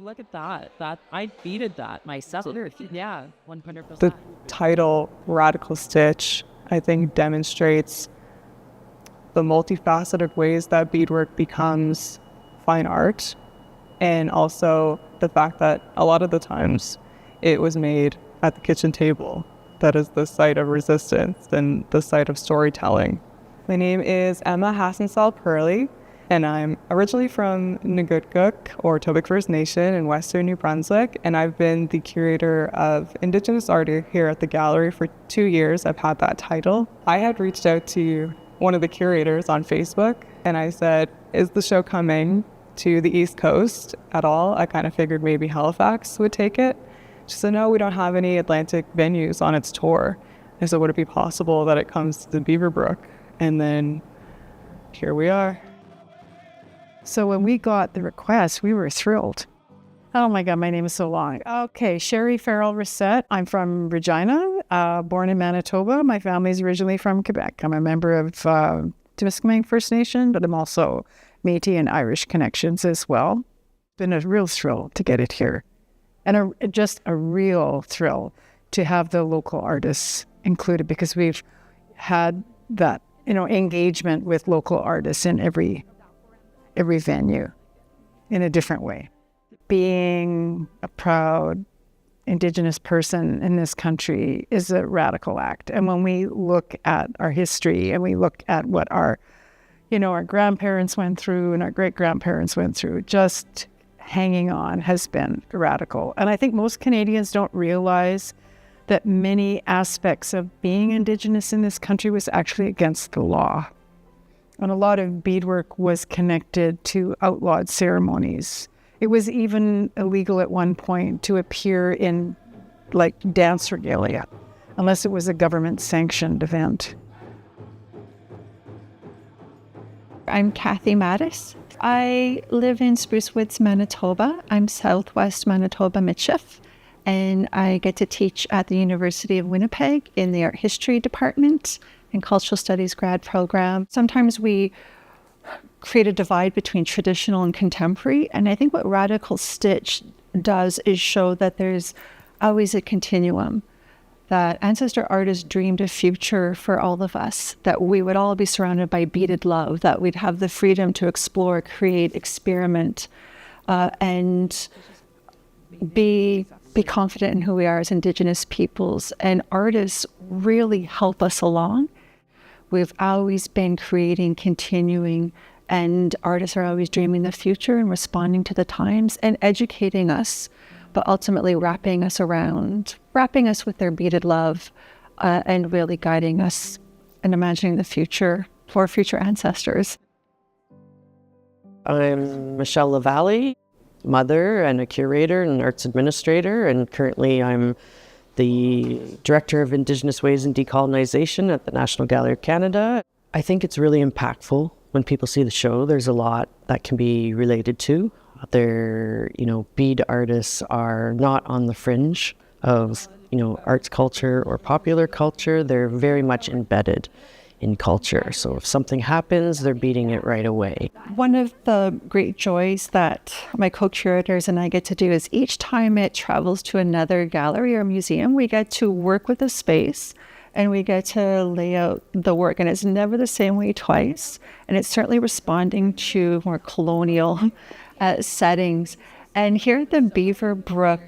look at that. I beaded that myself. Yeah, 100%. The title, Radical Stitch, I think demonstrates the multifaceted ways that beadwork becomes fine art, and also the fact that a lot of the times it was made at the kitchen table. That is the site of resistance and the site of storytelling. My name is Emma Hassensall-Purley, and I'm originally from Nugutguk, or Tobic First Nation in western New Brunswick, and I've been the curator of Indigenous art here at the gallery for 2 years. I've had that title. I had reached out to one of the curators on Facebook, and I said, is the show coming to the East Coast at all? I kind of figured maybe Halifax would take it. She said, no, we don't have any Atlantic venues on its tour. I said, would it be possible that it comes to Beaverbrook? And then here we are. So when we got the request, we were thrilled. Oh my God, my name is so long. Okay, Sherry Farrell Reset. I'm from Regina, born in Manitoba. My family's originally from Quebec. I'm a member of Timiskaming First Nation, but I'm also Métis and Irish connections as well. Been a real thrill to get it here. And just a real thrill to have the local artists included, because we've had that, engagement with local artists in every venue in a different way. Being a proud Indigenous person in this country is a radical act. And when we look at our history and we look at what our grandparents went through and our great-grandparents went through, just hanging on has been radical. And I think most Canadians don't realize that many aspects of being Indigenous in this country was actually against the law. And a lot of beadwork was connected to outlawed ceremonies. It was even illegal at one point to appear in dance regalia, unless it was a government-sanctioned event. I'm Kathy Mattis. I live in Spruce Woods, Manitoba. I'm Southwest Manitoba Michif, and I get to teach at the University of Winnipeg in the Art History Department and Cultural Studies grad program. Sometimes we create a divide between traditional and contemporary, and I think what Radical Stitch does is show that there's always a continuum, that ancestor artists dreamed a future for all of us, that we would all be surrounded by beaded love, that we'd have the freedom to explore, create, experiment, and be confident in who we are as Indigenous peoples. And artists really help us along. We've always been creating, continuing, and artists are always dreaming the future and responding to the times and educating us, but ultimately wrapping us with their beaded love, and really guiding us and imagining the future for future ancestors. I'm Michelle LaValle, mother and a curator and arts administrator, and currently I'm the Director of Indigenous Ways and Decolonization at the National Gallery of Canada. I think it's really impactful when people see the show. There's a lot that can be related to. Bead artists are not on the fringe of, arts culture or popular culture. They're very much embedded in culture. So if something happens, they're beating it right away. One of the great joys that my co-curators and I get to do is each time it travels to another gallery or museum, we get to work with the space and we get to lay out the work. And it's never the same way twice. And it's certainly responding to more colonial settings. And here at the Beaverbrook,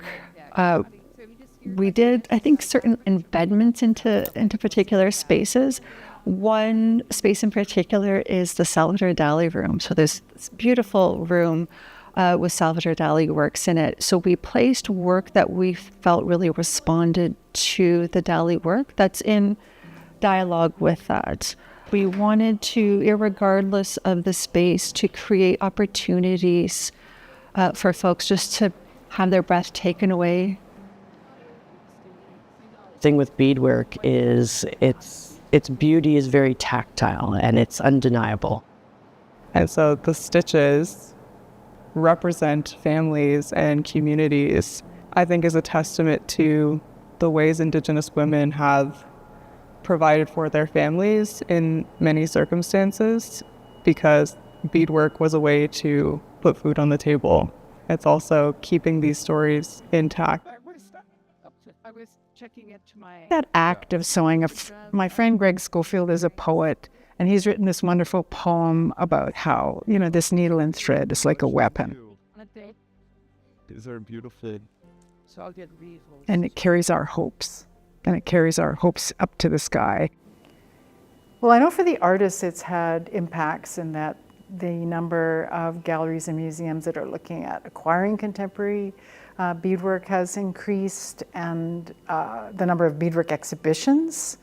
we did, I think, certain embedments into particular spaces. One space in particular is the Salvador Dali room. So there's this beautiful room with Salvador Dali works in it. So we placed work that we felt really responded to the Dali work that's in dialogue with that. We wanted to, irregardless of the space, to create opportunities for folks just to have their breath taken away. The thing with beadwork is its beauty is very tactile and it's undeniable. And so the stitches represent families and communities, I think, is a testament to the ways Indigenous women have provided for their families in many circumstances, because beadwork was a way to put food on the table it's also keeping these stories intact. That act of sewing, my friend Greg Schofield is a poet, and he's written this wonderful poem about how, this needle and thread is like a weapon. These are beautiful. And it carries our hopes. And it carries our hopes up to the sky. Well, I know for the artists it's had impacts in that the number of galleries and museums that are looking at acquiring contemporary beadwork has increased, and the number of beadwork exhibitions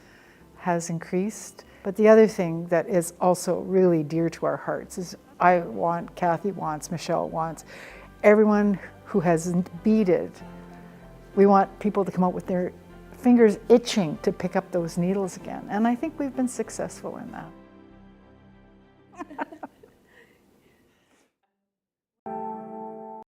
has increased. But the other thing that is also really dear to our hearts is Kathy wants, Michelle wants, everyone who has beaded, we want people to come out with their fingers itching to pick up those needles again. And I think we've been successful in that.